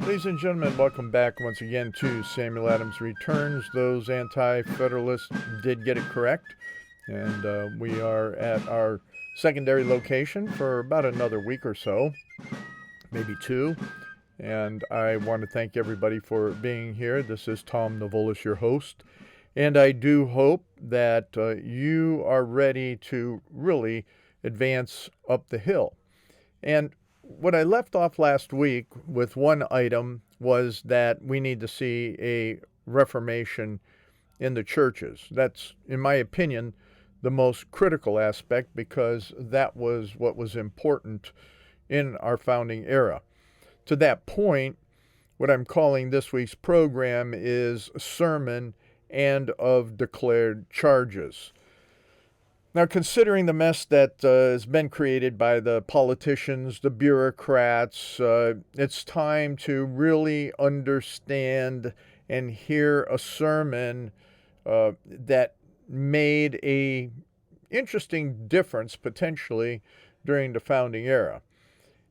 Ladies and gentlemen, welcome back once again to Samuel Adams Returns. Those anti-federalists did get it correct, and we are at our secondary location for about another week or so, maybe two. And I want to thank everybody for being here. This is Tom Novolis, your host, and I do hope that you are ready to really advance up the hill. And what I left off last week with one item was that we need to see a reformation in the churches. That's, in my opinion, the most critical aspect because that was what was important in our founding era. To that point, what I'm calling this week's program is Sermon and of Declared Charges. Now, considering the mess that has been created by the politicians, the bureaucrats, it's time to really understand and hear a sermon that made a interesting difference potentially during the founding era.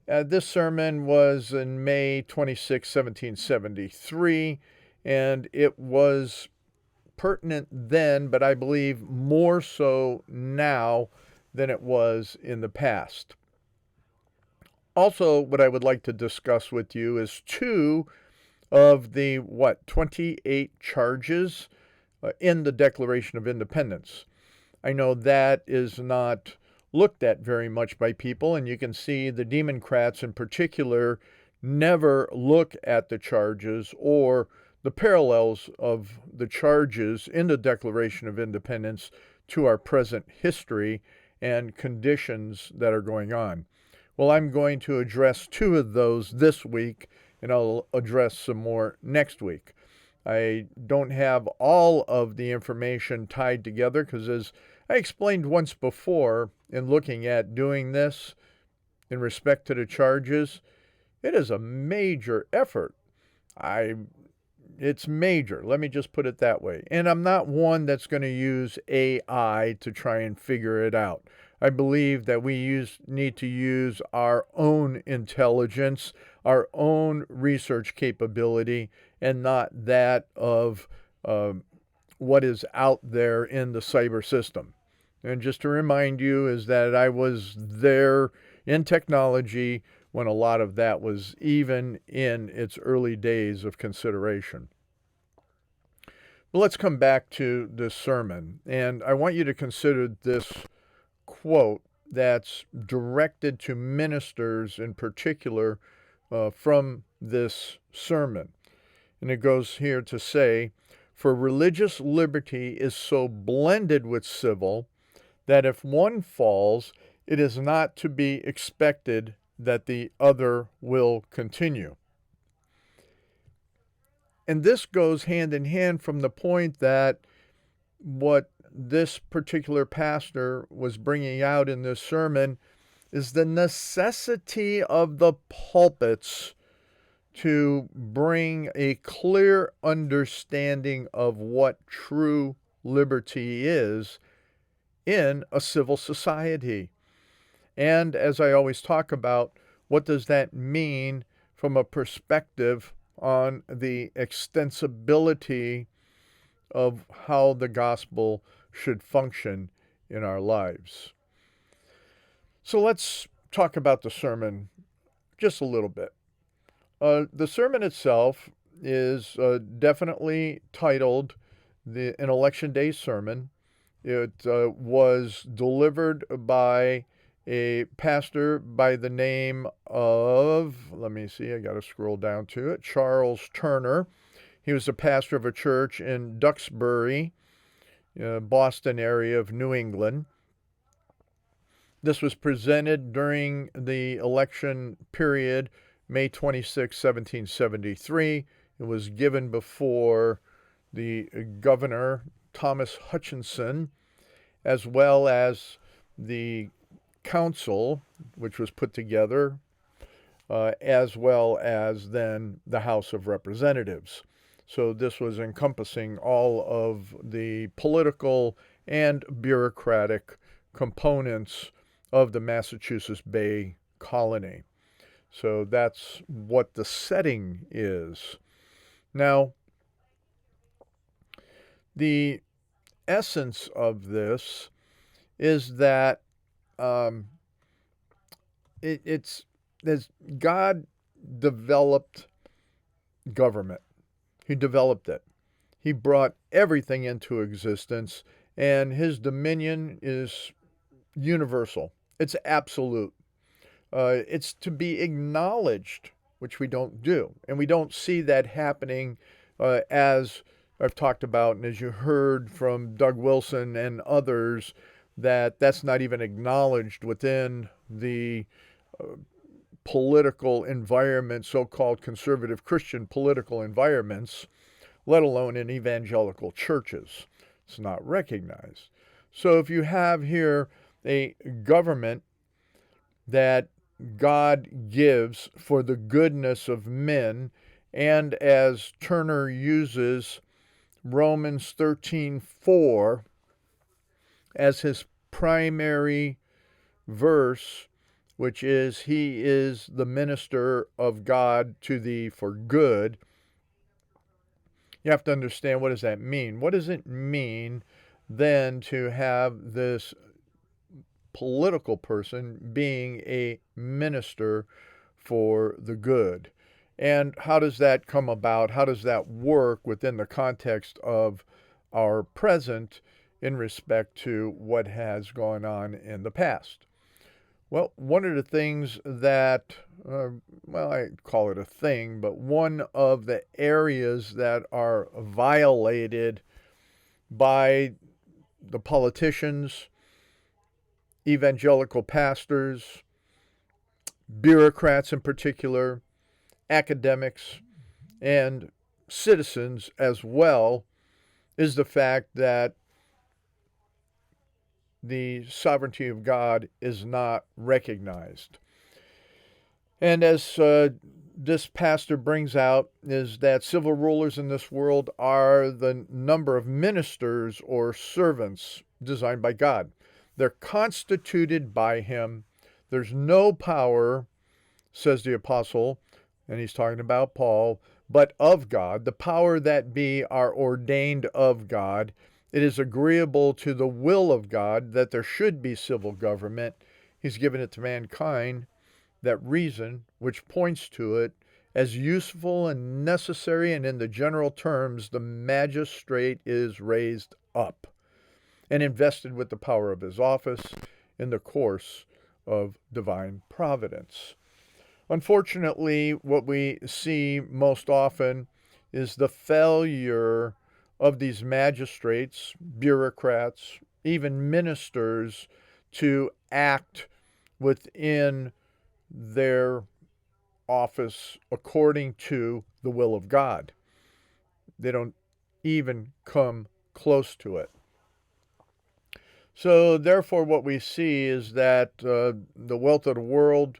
This sermon was in May 26, 1773, and it was pertinent then, but I believe more so now than it was in the past. Also, what I would like to discuss with you is two of the, 28 charges in the Declaration of Independence. I know that is not looked at very much by people, and you can see the Democrats in particular never look at the charges or the parallels of the charges in the Declaration of Independence to our present history and conditions that are going on. Well, I'm going to address two of those this week, and I'll address some more next week. I don't have all of the information tied together because, as I explained once before in looking at doing this in respect to the charges, it is a major effort. It's major. Let me just put it that way. And I'm not one that's going to use AI to try and figure it out. I believe that we need to use our own intelligence, our own research capability, and not that of what is out there in the cyber system. And just to remind you is that I was there in technology when a lot of that was even in its early days of consideration. But let's come back to this sermon, and I want you to consider this quote that's directed to ministers in particular from this sermon. And it goes here to say, "For religious liberty is so blended with civil that if one falls, it is not to be expected that the other will continue." And this goes hand in hand from the point that what this particular pastor was bringing out in this sermon is the necessity of the pulpits to bring a clear understanding of what true liberty is in a civil society. And as I always talk about, what does that mean from a perspective on the extensibility of how the gospel should function in our lives? So let's talk about the sermon just a little bit. The sermon itself is definitely titled an Election Day Sermon. It was delivered by a pastor by the name of, I got to scroll down to it, Charles Turner. He was a pastor of a church in Duxbury, Boston area of New England. This was presented during the election period, May 26, 1773. It was given before the Governor, Thomas Hutchinson, as well as the council, which was put together, as well as then the House of Representatives. So this was encompassing all of the political and bureaucratic components of the Massachusetts Bay Colony. So that's what the setting is. Now, the essence of this is that um, it's as God developed government. He developed it. He brought everything into existence, and his dominion is universal. It's absolute. It's to be acknowledged, which we don't do. And we don't see that happening as I've talked about, and as you heard from Doug Wilson and others, that's not even acknowledged within the political environment, so-called conservative Christian political environments, let alone in evangelical churches. It's not recognized. So if you have here a government that God gives for the goodness of men, and as Turner uses Romans 13:4 as his primary verse, which is, he is the minister of God to thee for good. You have to understand, what does that mean? What does it mean then to have this political person being a minister for the good? And how does that come about? How does that work within the context of our present in respect to what has gone on in the past? Well, one of the things that, I call it a thing, but one of the areas that are violated by the politicians, evangelical pastors, bureaucrats in particular, academics, and citizens as well, is the fact that the sovereignty of God is not recognized. And as this pastor brings out, is that civil rulers in this world are the number of ministers or servants designed by God. They're constituted by him. There's no power, says the apostle, and he's talking about Paul, but of God. The power that be are ordained of God. It is agreeable to the will of God that there should be civil government. He's given it to mankind, that reason, which points to it, as useful and necessary, and in the general terms, the magistrate is raised up and invested with the power of his office in the course of divine providence. Unfortunately, what we see most often is the failure of these magistrates, bureaucrats, even ministers to act within their office according to the will of God. They don't even come close to it. So therefore, what we see is that the wealth of the world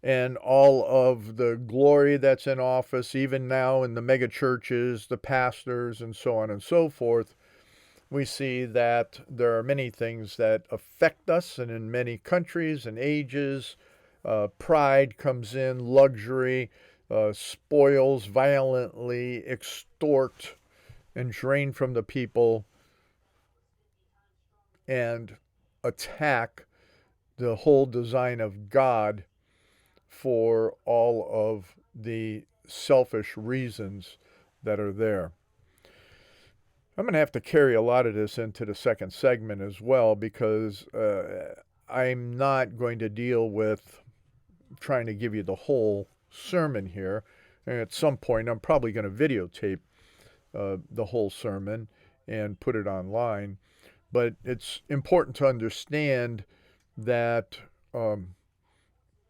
and all of the glory that's in office, even now in the mega churches, the pastors, and so on and so forth, we see that there are many things that affect us, and in many countries and ages, pride comes in, luxury, spoils, violently extort and drain from the people, and attack the whole design of God for all of the selfish reasons that are there. I'm going to have to carry a lot of this into the second segment as well, because I'm not going to deal with trying to give you the whole sermon here. And at some point, I'm probably going to videotape the whole sermon and put it online. But it's important to understand that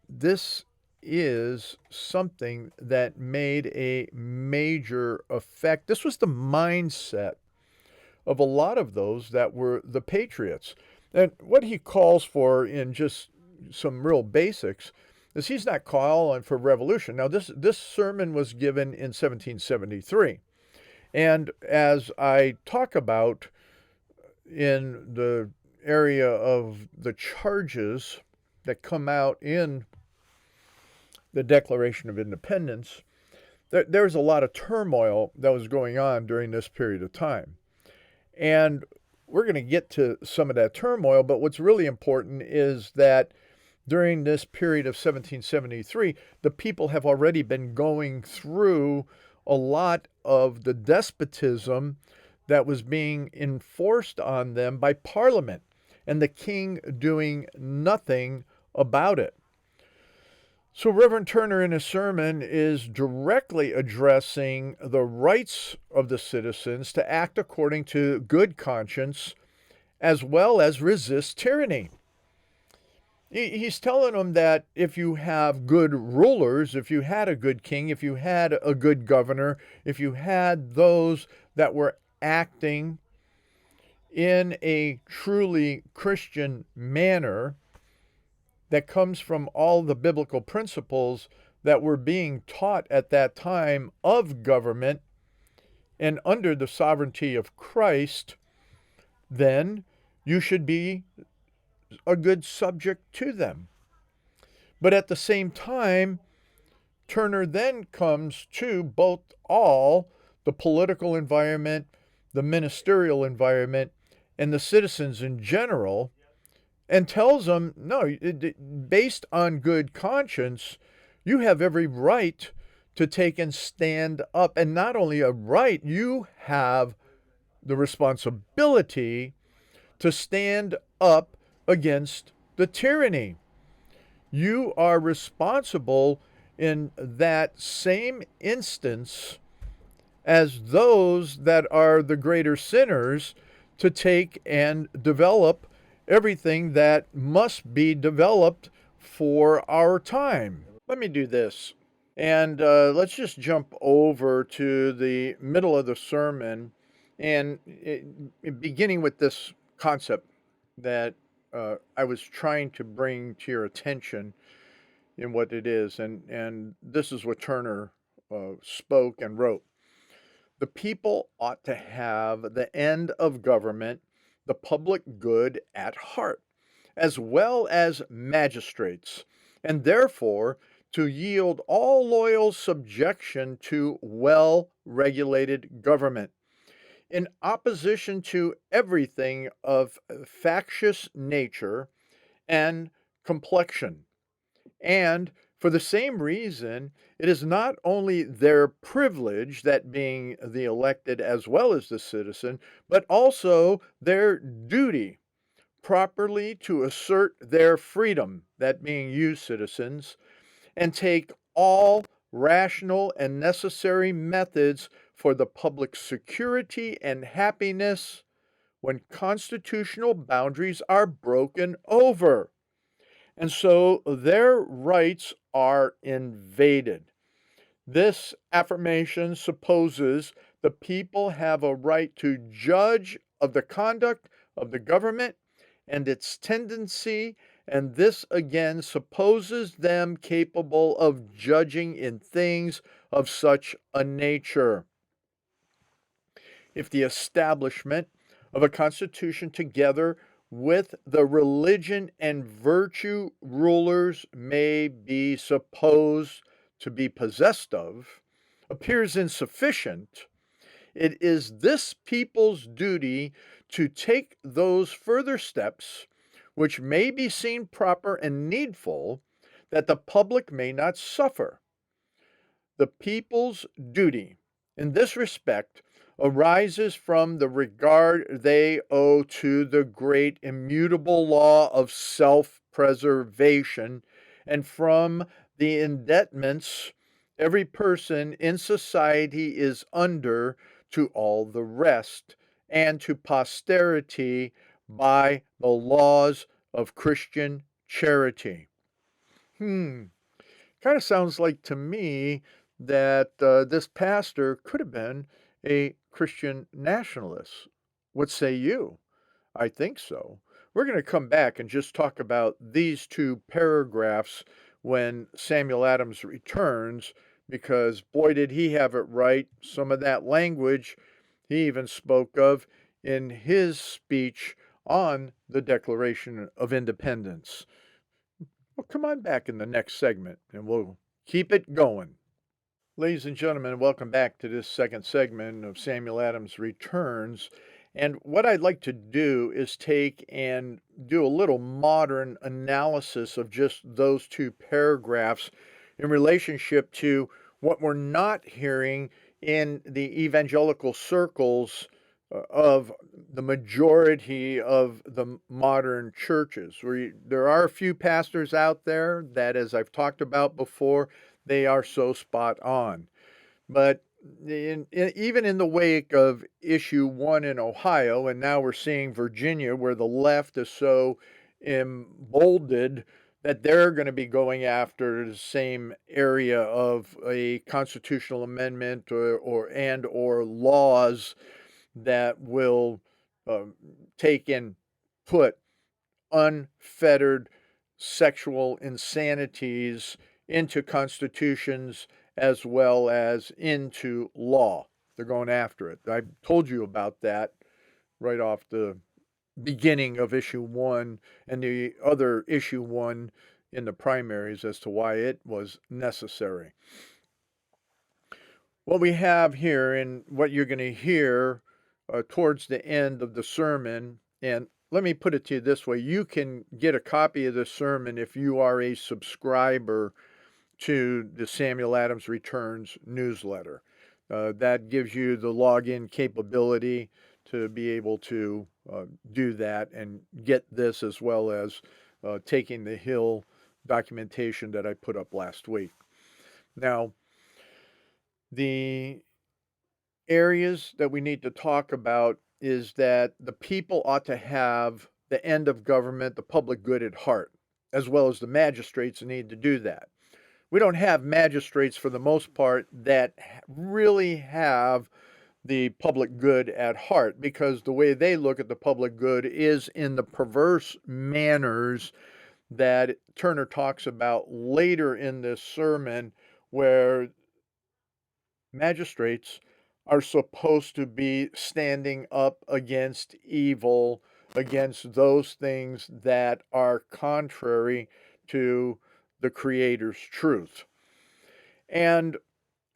this is something that made a major effect. This was the mindset of a lot of those that were the patriots. And what he calls for, in just some real basics, is he's not calling for revolution. Now, this sermon was given in 1773. And as I talk about in the area of the charges that come out in the Declaration of Independence, there's a lot of turmoil that was going on during this period of time. And we're going to get to some of that turmoil, but what's really important is that during this period of 1773, the people have already been going through a lot of the despotism that was being enforced on them by Parliament, and the king doing nothing about it. So, Reverend Turner, in his sermon, is directly addressing the rights of the citizens to act according to good conscience as well as resist tyranny. He's telling them that if you have good rulers, if you had a good king, if you had a good governor, if you had those that were acting in a truly Christian manner that comes from all the biblical principles that were being taught at that time of government and under the sovereignty of Christ, then you should be a good subject to them. But at the same time, Turner then comes to both all the political environment, the ministerial environment, and the citizens in general, and tells them, no, based on good conscience, you have every right to take and stand up. And not only a right, you have the responsibility to stand up against the tyranny. You are responsible in that same instance as those that are the greater sinners to take and develop everything that must be developed for our time. Let me do this. And let's just jump over to the middle of the sermon and beginning with this concept that I was trying to bring to your attention in what it is. And this is what Turner spoke and wrote. The people ought to have the end of government, the public good at heart, as well as magistrates, and therefore to yield all loyal subjection to well-regulated government, in opposition to everything of factious nature and complexion. And for the same reason, it is not only their privilege, that being the elected as well as the citizen, but also their duty properly to assert their freedom, that being you citizens, and take all rational and necessary methods for the public security and happiness when constitutional boundaries are broken over. And so their rights are invaded. This affirmation supposes the people have a right to judge of the conduct of the government and its tendency, and this again supposes them capable of judging in things of such a nature. If the establishment of a constitution together with the religion and virtue rulers may be supposed to be possessed of appears insufficient, it is this people's duty to take those further steps which may be seen proper and needful, that the public may not suffer. The people's duty in this respect arises from the regard they owe to the great immutable law of self-preservation, and from the indebtments every person in society is under to all the rest, and to posterity by the laws of Christian charity. Kind of sounds like to me that this pastor could have been a Christian nationalist. What say you? I think so. We're going to come back and just talk about these two paragraphs when Samuel Adams returns, because boy, did he have it right. Some of that language he even spoke of in his speech on the Declaration of Independence. Well, come on back in the next segment and we'll Keep it going. Ladies and gentlemen, welcome back to this second segment of Samuel Adams Returns. And what I'd like to do is take and do a little modern analysis of just those two paragraphs in relationship to what we're not hearing in the evangelical circles of the majority of the modern churches. There are a few pastors out there that, as I've talked about before, they are so spot on. But even in the wake of issue one in Ohio, and now we're seeing Virginia, where the left is so emboldened that they're going to be going after the same area of a constitutional amendment or laws that will take and put unfettered sexual insanities into constitutions as well as into law. They're going after it. I told you about that right off the beginning of issue one and the other issue one in the primaries as to why it was necessary. What we have here and what you're going to hear towards the end of the sermon, and let me put it to you this way. You can get a copy of this sermon if you are a subscriber to the Samuel Adams Returns newsletter. That gives you the login capability to be able to do that and get this as well as Taking the Hill documentation that I put up last week. Now, the areas that we need to talk about is that the people ought to have the end of government, the public good at heart, as well as the magistrates need to do that. We don't have magistrates for the most part that really have the public good at heart, because the way they look at the public good is in the perverse manners that Turner talks about later in this sermon, where magistrates are supposed to be standing up against evil, against those things that are contrary to the Creator's truth. And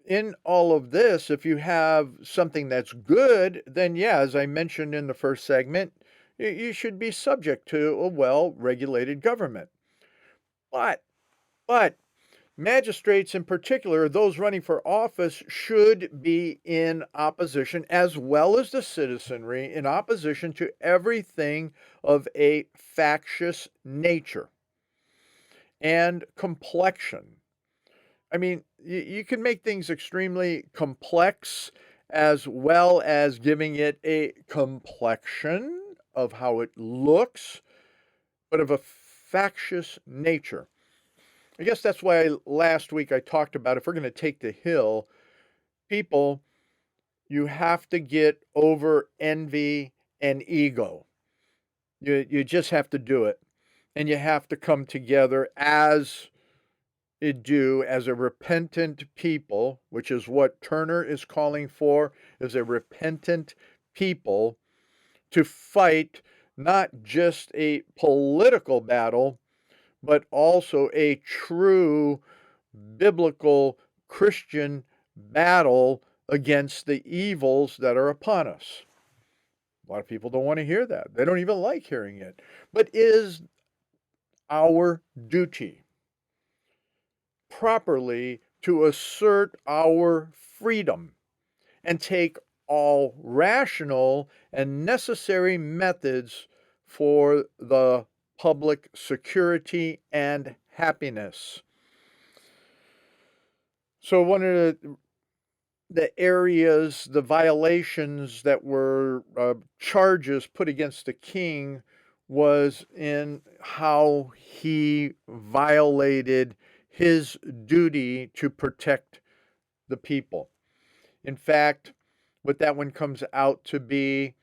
in all of this, if you have something that's good, then yeah, as I mentioned in the first segment, you should be subject to a well-regulated government. But magistrates in particular, those running for office, should be in opposition, as well as the citizenry, in opposition to everything of a factious nature and complexion. I mean, you can make things extremely complex as well as giving it a complexion of how it looks, but of a factious nature. I guess that's why last week I talked about, if we're going to take the hill, people, you have to get over envy and ego. You just have to do it. And you have to come together as a repentant people, which is what Turner is calling for, is a repentant people to fight not just a political battle, but also a true biblical Christian battle against the evils that are upon us. A lot of people don't want to hear that. They don't even like hearing it. But is our duty properly to assert our freedom and take all rational and necessary methods for the public security and happiness? So one of the areas, the violations that were charges put against the king was in how he violated his duty to protect the people. In fact, what that one comes out to be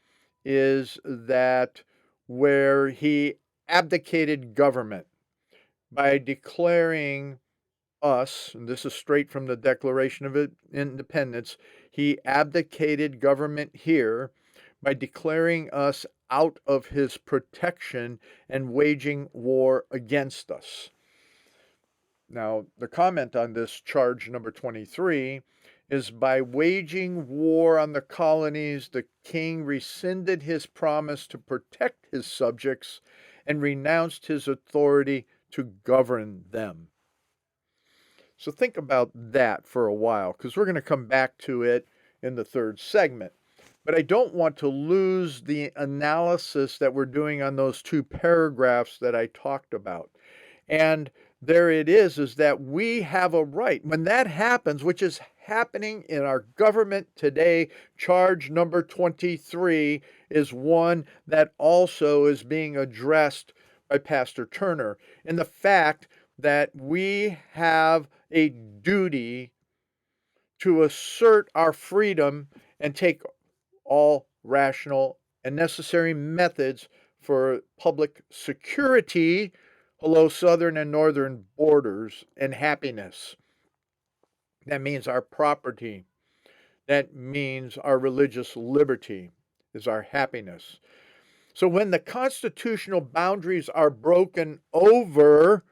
is that where he abdicated government by declaring us, and this is straight from the Declaration of Independence, he abdicated government here by declaring us out of his protection and waging war against us. Now, the comment on this charge number 23 is by waging war on the colonies, the king rescinded his promise to protect his subjects and renounced his authority to govern them. So think about that for a while, because we're going to come back to it in the third segment. But I don't want to lose the analysis that we're doing on those two paragraphs that I talked about. And there it is that we have a right. When that happens, which is happening in our government today, charge number 23 is one that also is being addressed by Pastor Turner. In the fact that we have a duty to assert our freedom and take all rational and necessary methods for public security, hello, southern and northern borders, and happiness. That means our property. That means our religious liberty is our happiness. So when the constitutional boundaries are broken over,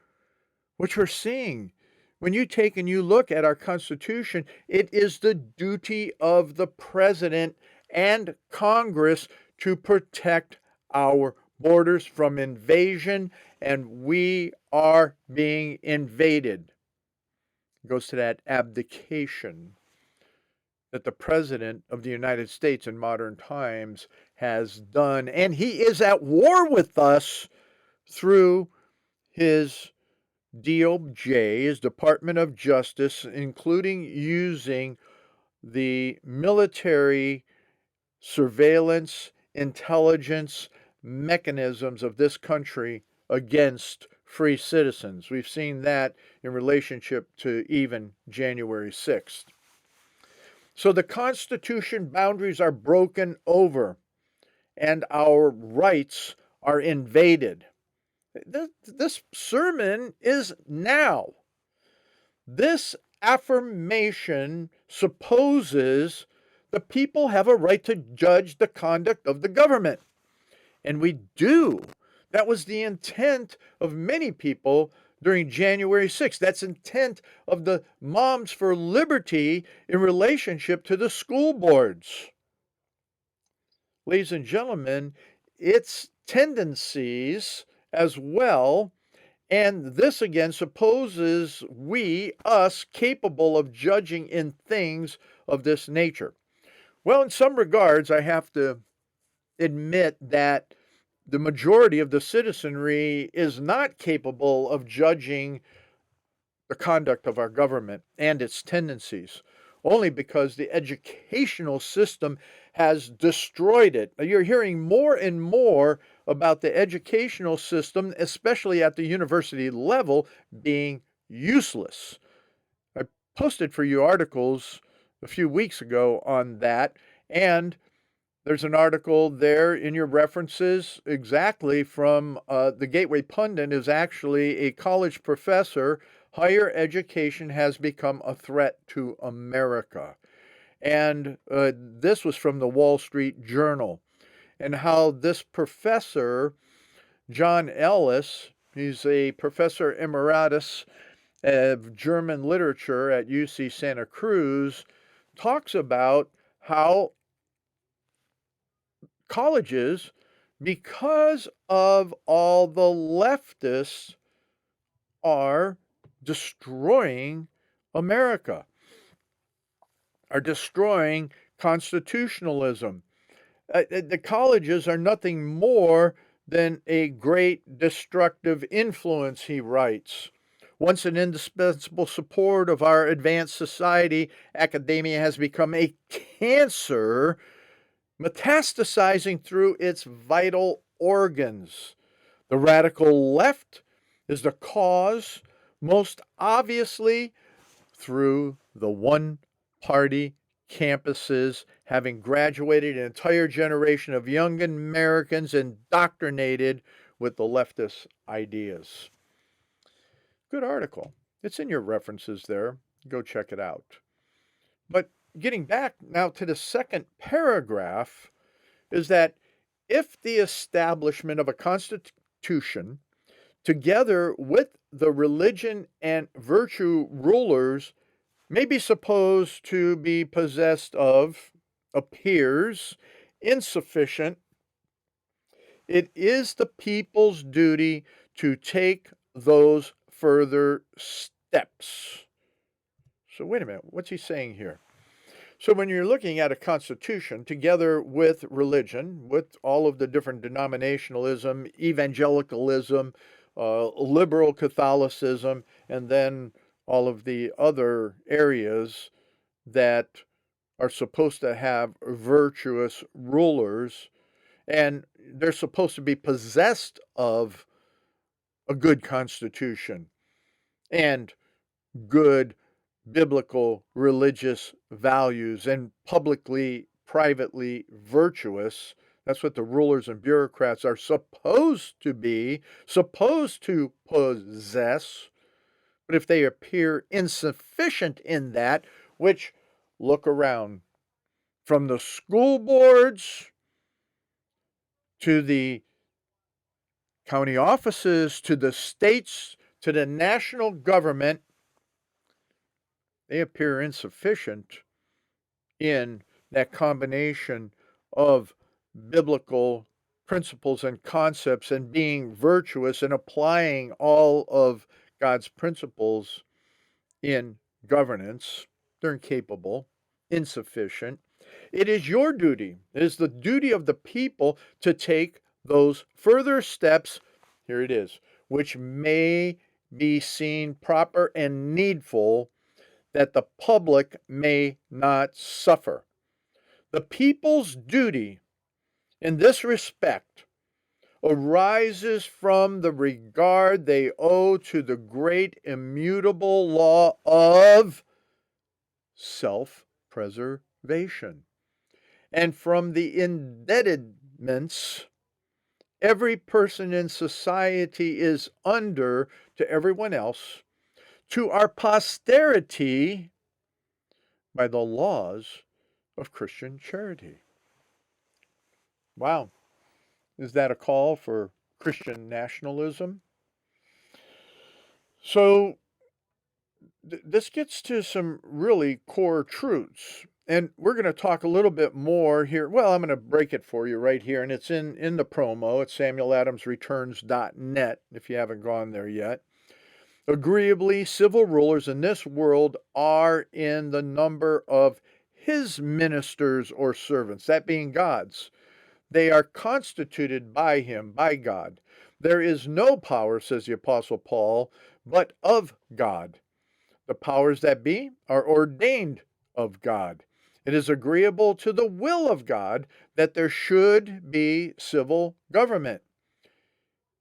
which we're seeing, when you take and you look at our Constitution, it is the duty of the President and Congress to protect our borders from invasion, and we are being invaded. It goes to that abdication that the President of the United States in modern times has done, and he is at war with us through his DOJ, his Department of Justice, including using the military surveillance, intelligence mechanisms of this country against free citizens. We've seen that in relationship to even January 6th. So the Constitution boundaries are broken over and our rights are invaded. This sermon is now. This affirmation supposes the people have a right to judge the conduct of the government. And we do. That was the intent of many people during January 6th. That's intent of the Moms for Liberty in relationship to the school boards. Ladies and gentlemen, its tendencies as well, and this again supposes us, capable of judging in things of this nature. Well, in some regards, I have to admit that the majority of the citizenry is not capable of judging the conduct of our government and its tendencies, only because the educational system has destroyed it. You're hearing more and more about the educational system, especially at the university level, being useless. I posted for you articles a few weeks ago on that, and there's an article there in your references exactly from the Gateway Pundit is actually a college professor. Higher education has become a threat to America. And this was from the Wall Street Journal. And how this professor, John Ellis, he's a professor emeritus of German literature at UC Santa Cruz, talks about how colleges, because of all the leftists, are destroying America, are destroying constitutionalism. The colleges are nothing more than a great destructive influence, he writes. Once an indispensable support of our advanced society, academia has become a cancer metastasizing through its vital organs. The radical left is the cause, most obviously through the one-party campuses having graduated an entire generation of young Americans indoctrinated with the leftist ideas. Good article. It's in your references there. Go check it out. But getting back now to the second paragraph is that if the establishment of a constitution together with the religion and virtue rulers, may be supposed to be possessed of, appears insufficient. It is the people's duty to take those further steps. So, wait a minute, what's he saying here? So, when you're looking at a constitution together with religion, with all of the different denominationalism, evangelicalism, liberal Catholicism, and then all of the other areas that are supposed to have virtuous rulers, and they're supposed to be possessed of a good constitution and good biblical religious values and publicly, privately virtuous. That's what the rulers and bureaucrats are supposed to be, supposed to possess. But if they appear insufficient in that, which, look around, from the school boards to the county offices to the states to the national government, they appear insufficient in that combination of biblical principles and concepts and being virtuous and applying all of God's principles in governance. They're incapable, insufficient. It is your duty, it is the duty of the people to take those further steps, here it is, which may be seen proper and needful, that the public may not suffer. The people's duty in this respect arises from the regard they owe to the great immutable law of self-preservation, and from the indebtedness every person in society is under to everyone else, to our posterity, by the laws of Christian charity. Wow. Is that a call for Christian nationalism? So this gets to some really core truths. And we're going to talk a little bit more here. Well, I'm going to break it for you right here. And it's in the promo at samueladamsreturns.net if you haven't gone there yet. Agreeably, civil rulers in this world are in the number of his ministers or servants, that being God's. They are constituted by him, by God. There is no power, says the Apostle Paul, but of God. The powers that be are ordained of God. It is agreeable to the will of God that there should be civil government.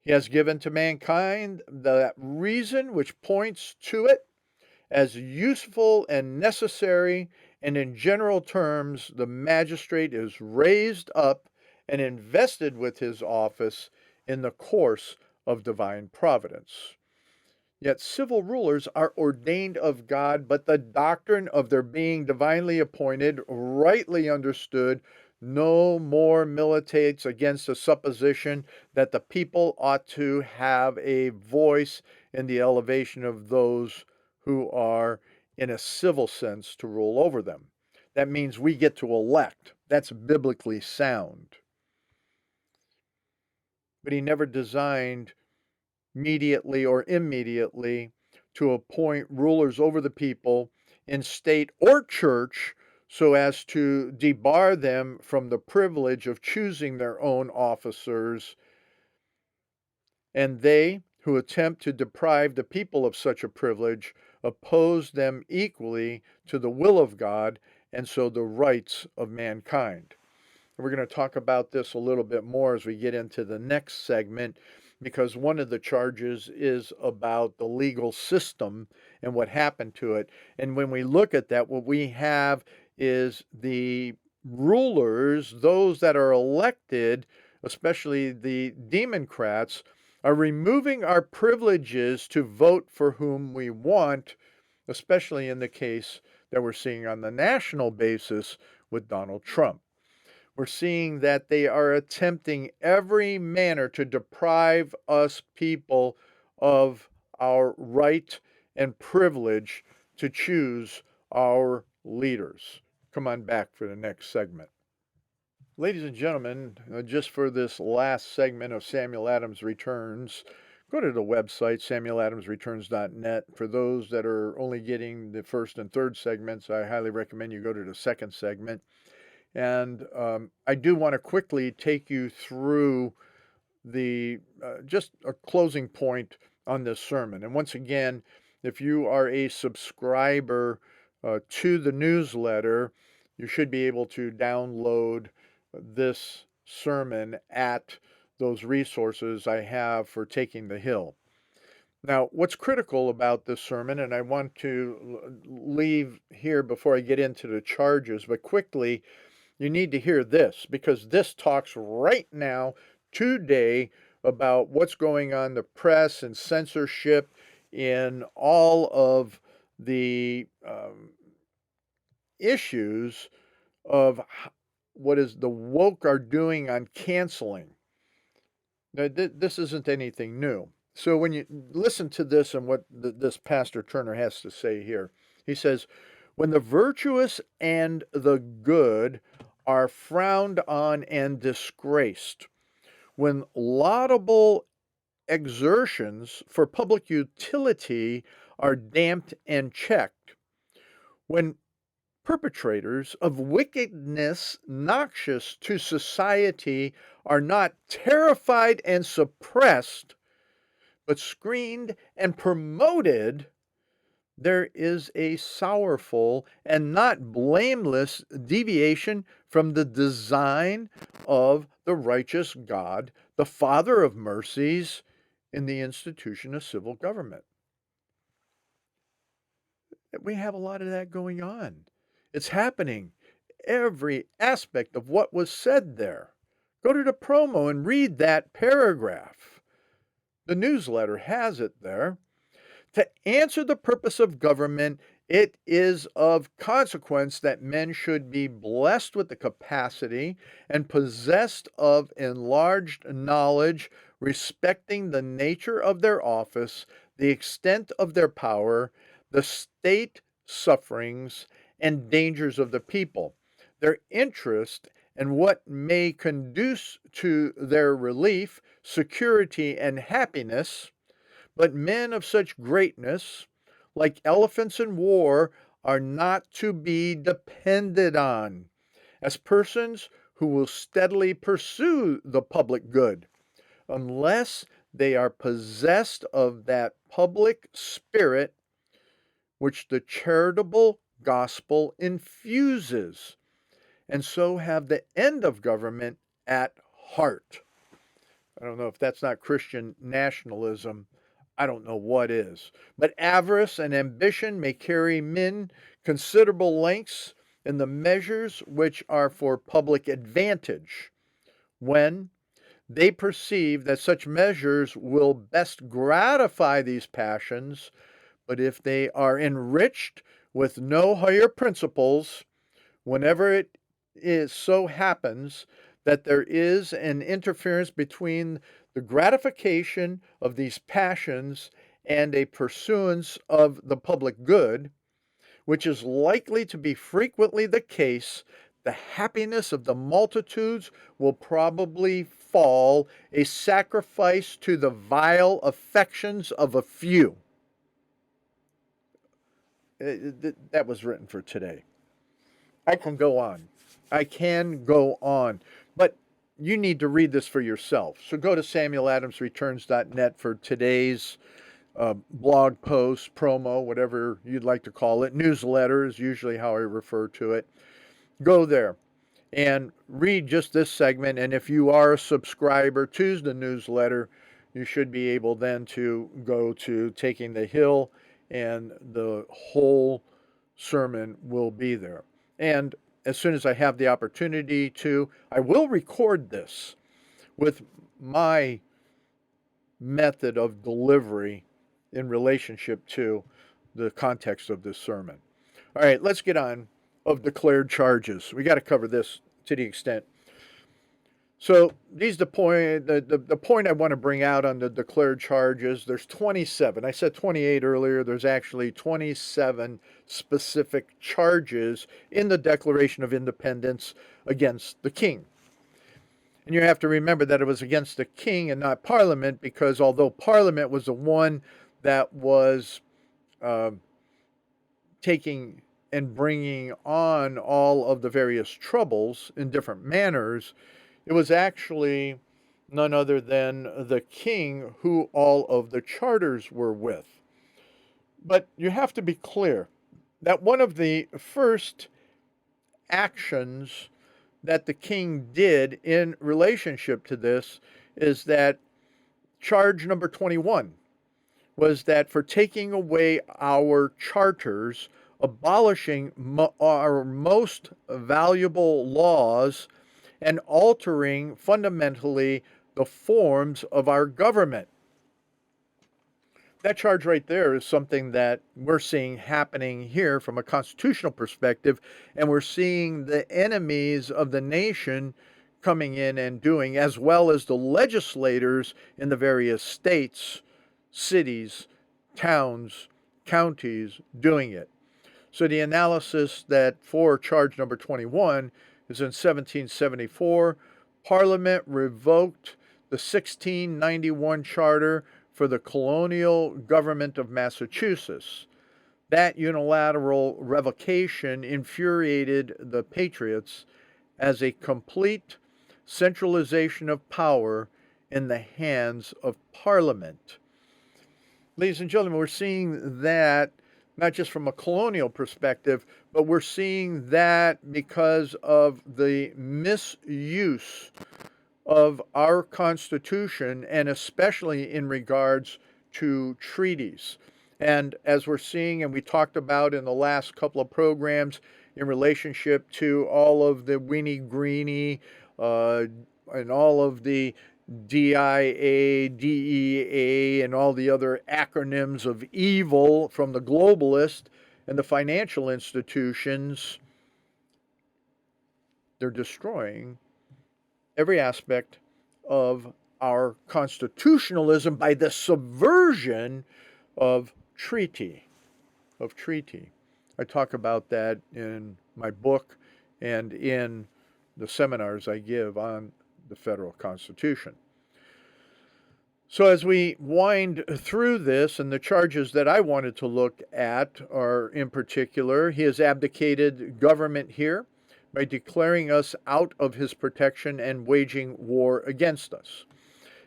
He has given to mankind that reason which points to it as useful and necessary, and in general terms, the magistrate is raised up and invested with his office in the course of divine providence. Yet civil rulers are ordained of God, but the doctrine of their being divinely appointed, rightly understood, no more militates against the supposition that the people ought to have a voice in the elevation of those who are, in a civil sense, to rule over them. That means we get to elect. That's biblically sound. But he never designed mediately or immediately to appoint rulers over the people in state or church so as to debar them from the privilege of choosing their own officers. And they who attempt to deprive the people of such a privilege oppose them equally to the will of God and so the rights of mankind. We're going to talk about this a little bit more as we get into the next segment, because one of the charges is about the legal system and what happened to it. And when we look at that, what we have is the rulers, those that are elected, especially the Democrats, are removing our privileges to vote for whom we want, especially in the case that we're seeing on the national basis with Donald Trump. We're seeing that they are attempting every manner to deprive us people of our right and privilege to choose our leaders. Come on back for the next segment. Ladies and gentlemen, just for this last segment of Samuel Adams Returns, go to the website, samueladamsreturns.net. For those that are only getting the first and third segments, I highly recommend you go to the second segment. And I do want to quickly take you through the just a closing point on this sermon. And once again, if you are a subscriber to the newsletter, you should be able to download this sermon at those resources I have for Taking the Hill. Now, what's critical about this sermon, and I want to leave here before I get into the charges, but quickly, you need to hear this, because this talks right now, today, about what's going on in the press and censorship in all of the issues of what is the woke are doing on canceling. Now, this isn't anything new. So when you listen to this and what this Pastor Turner has to say here, he says, when the virtuous and the good are frowned on and disgraced, when laudable exertions for public utility are damped and checked, when perpetrators of wickedness noxious to society are not terrified and suppressed, but screened and promoted, there is a sorrowful and not blameless deviation from the design of the righteous God, the Father of mercies, in the institution of civil government. We have a lot of that going on. It's happening. Every aspect of what was said there. Go to the promo and read that paragraph. The newsletter has it there. To answer the purpose of government, it is of consequence that men should be blessed with the capacity and possessed of enlarged knowledge respecting the nature of their office, the extent of their power, the state sufferings and dangers of the people, their interest and what may conduce to their relief, security, and happiness. But men of such greatness, like elephants in war, are not to be depended on as persons who will steadily pursue the public good, unless they are possessed of that public spirit which the charitable gospel infuses, and so have the end of government at heart. I don't know if that's not Christian nationalism. I don't know what is. But avarice and ambition may carry men considerable lengths in the measures which are for public advantage, when they perceive that such measures will best gratify these passions. But if they are enriched with no higher principles, whenever it is so happens that there is an interference between the gratification of these passions and a pursuance of the public good, which is likely to be frequently the case, the happiness of the multitudes will probably fall a sacrifice to the vile affections of a few. That was written for today. I can go on. But you need to read this for yourself. So go to samueladamsreturns.net for today's blog post, promo, whatever you'd like to call it. Newsletter is usually how I refer to it. Go there and read just this segment. And if you are a subscriber to the newsletter, you should be able then to go to Taking the Hill, and the whole sermon will be there. And as soon as I have the opportunity to, I will record this with my method of delivery in relationship to the context of this sermon. All right, let's get on of declared charges. We got to cover this to the extent. So the point I want to bring out on the declared charges, there's 27. I said 28 earlier. There's actually 27 specific charges in the Declaration of Independence against the king. And you have to remember that it was against the king and not Parliament, because although Parliament was the one that was uh, taking and bringing on all of the various troubles in different manners, it was actually none other than the king who all of the charters were with. But you have to be clear that one of the first actions that the king did in relationship to this is that charge number 21 was that for taking away our charters, abolishing our most valuable laws, and altering fundamentally the forms of our government. That charge right there is something that we're seeing happening here from a constitutional perspective, and we're seeing the enemies of the nation coming in and doing, as well as the legislators in the various states, cities, towns, counties doing it. So the analysis that for charge number 21 is in 1774, Parliament revoked the 1691 charter for the colonial government of Massachusetts. That unilateral revocation infuriated the patriots as a complete centralization of power in the hands of Parliament. Ladies and gentlemen, we're seeing that not just from a colonial perspective, but we're seeing that because of the misuse of our Constitution, and especially in regards to treaties. And as we're seeing, and we talked about in the last couple of programs, in relationship to all of the weenie greenie and all of the DIA, DEA, and all the other acronyms of evil from the globalists and the financial institutions, they're destroying every aspect of our constitutionalism by the subversion of treaty. I talk about that in my book and in the seminars I give on the federal Constitution. So as we wind through this, and the charges that I wanted to look at are, in particular, he has abdicated government here by declaring us out of his protection and waging war against us,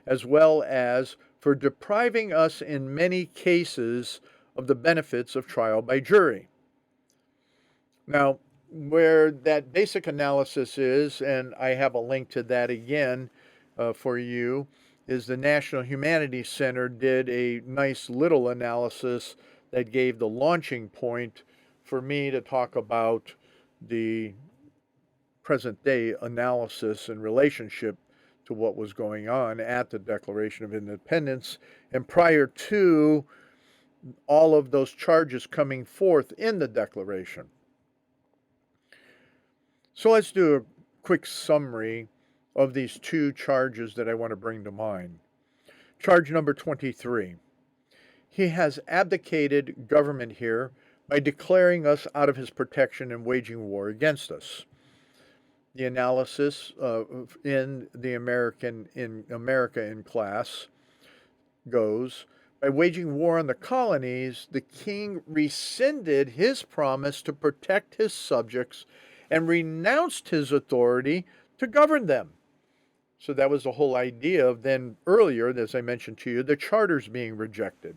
as well as for depriving us in many cases of the benefits of trial by jury. Now, where that basic analysis is, and I have a link to that again for you, is the National Humanities Center did a nice little analysis that gave the launching point for me to talk about the present day analysis in relationship to what was going on at the Declaration of Independence and prior to all of those charges coming forth in the Declaration. So let's do a quick summary of these two charges that I want to bring to mind. Charge number 23. He has abdicated government here by declaring us out of his protection and waging war against us. The analysis in America in class goes, by waging war on the colonies, the king rescinded his promise to protect his subjects and renounced his authority to govern them. So that was the whole idea of then earlier, as I mentioned to you, the charters being rejected.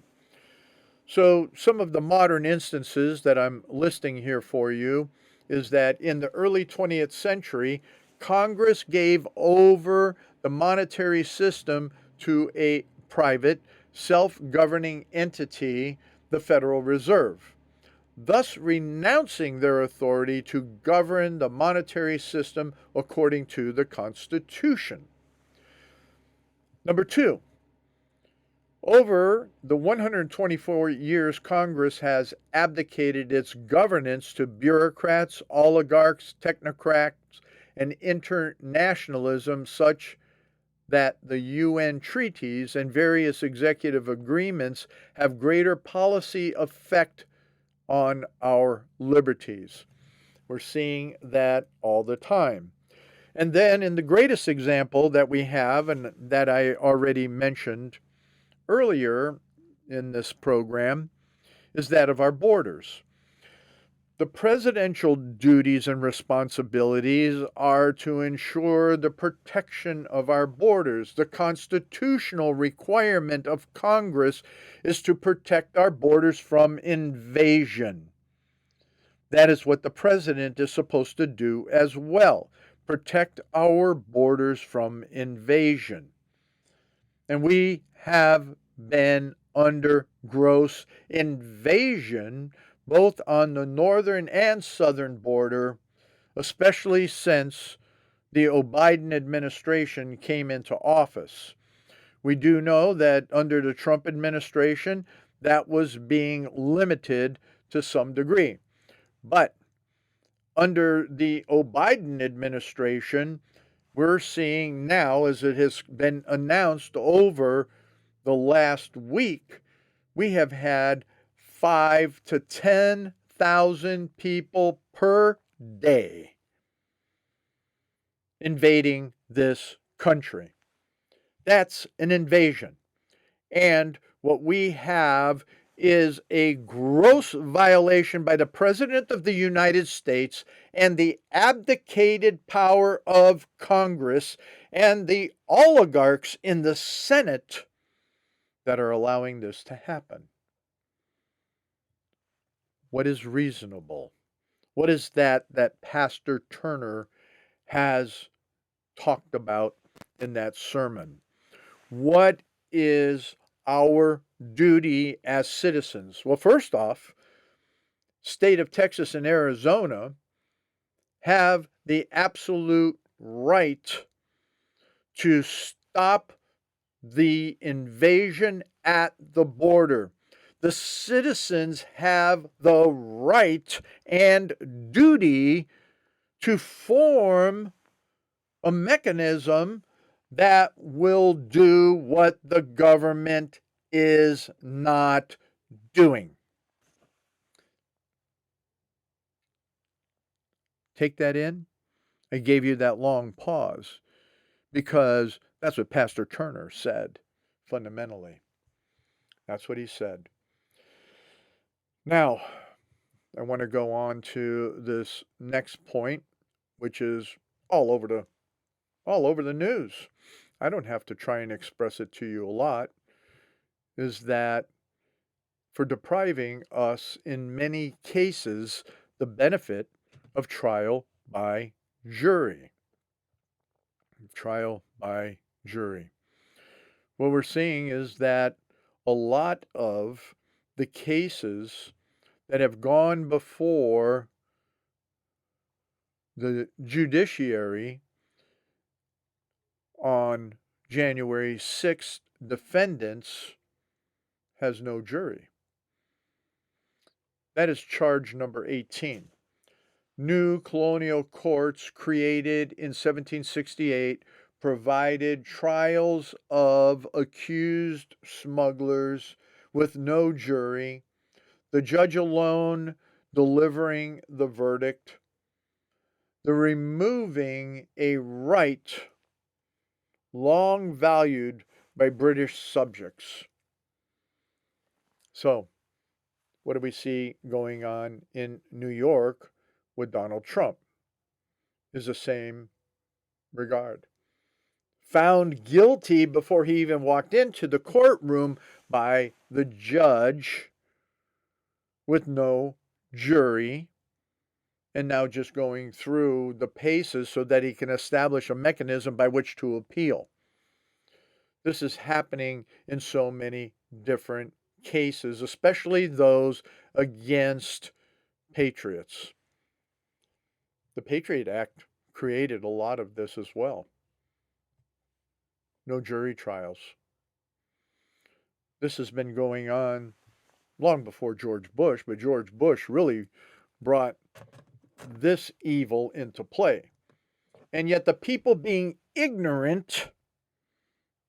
So some of the modern instances that I'm listing here for you is that in the early 20th century, Congress gave over the monetary system to a private, self-governing entity, the Federal Reserve, thus renouncing their authority to govern the monetary system according to the Constitution. Number two, over the 124 years Congress has abdicated its governance to bureaucrats, oligarchs, technocrats, and internationalism such that the UN treaties and various executive agreements have greater policy effect on our liberties. We're seeing that all the time. And then, in the greatest example that we have, and that I already mentioned earlier in this program, is that of our borders. The presidential duties and responsibilities are to ensure the protection of our borders. The constitutional requirement of Congress is to protect our borders from invasion. That is what the president is supposed to do as well, protect our borders from invasion. And we have been under gross invasion both on the northern and southern border, especially since the Biden administration came into office. We do know that under the Trump administration, that was being limited to some degree. But under the Biden administration, we're seeing now, as it has been announced over the last week, we have had 5,000 to 10,000 people per day invading this country. That's an invasion. And what we have is a gross violation by the President of the United States and the abdicated power of Congress and the oligarchs in the Senate that are allowing this to happen. What is reasonable? What is that Pastor Turner has talked about in that sermon? What is our duty as citizens? Well, first off, state of Texas and Arizona have the absolute right to stop the invasion at the border. The citizens have the right and duty to form a mechanism that will do what the government is not doing. Take that in. I gave you that long pause because that's what Pastor Turner said fundamentally. That's what he said. Now, I want to go on to this next point, which is all over the news. I don't have to try and express it to you a lot, is that for depriving us in many cases the benefit of trial by jury. Trial by jury. What we're seeing is that a lot of the cases that have gone before the judiciary on January 6th, defendants has no jury. That is charge number 18. New colonial courts created in 1768 provided trials of accused smugglers with no jury, the judge alone delivering the verdict, the removing a right long valued by British subjects. So, what do we see going on in New York with Donald Trump? Is the same regard. Found guilty before he even walked into the courtroom by the judge with no jury, and now just going through the paces so that he can establish a mechanism by which to appeal. This is happening in so many different cases, especially those against patriots. The Patriot Act created a lot of this as well. No jury trials. This has been going on long before George Bush, but George Bush really brought this evil into play. And yet the people being ignorant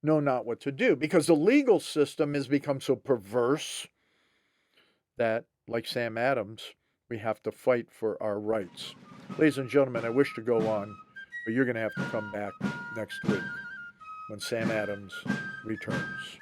know not what to do, because the legal system has become so perverse that, like Sam Adams, we have to fight for our rights. Ladies and gentlemen, I wish to go on, but you're going to have to come back next week when Sam Adams returns.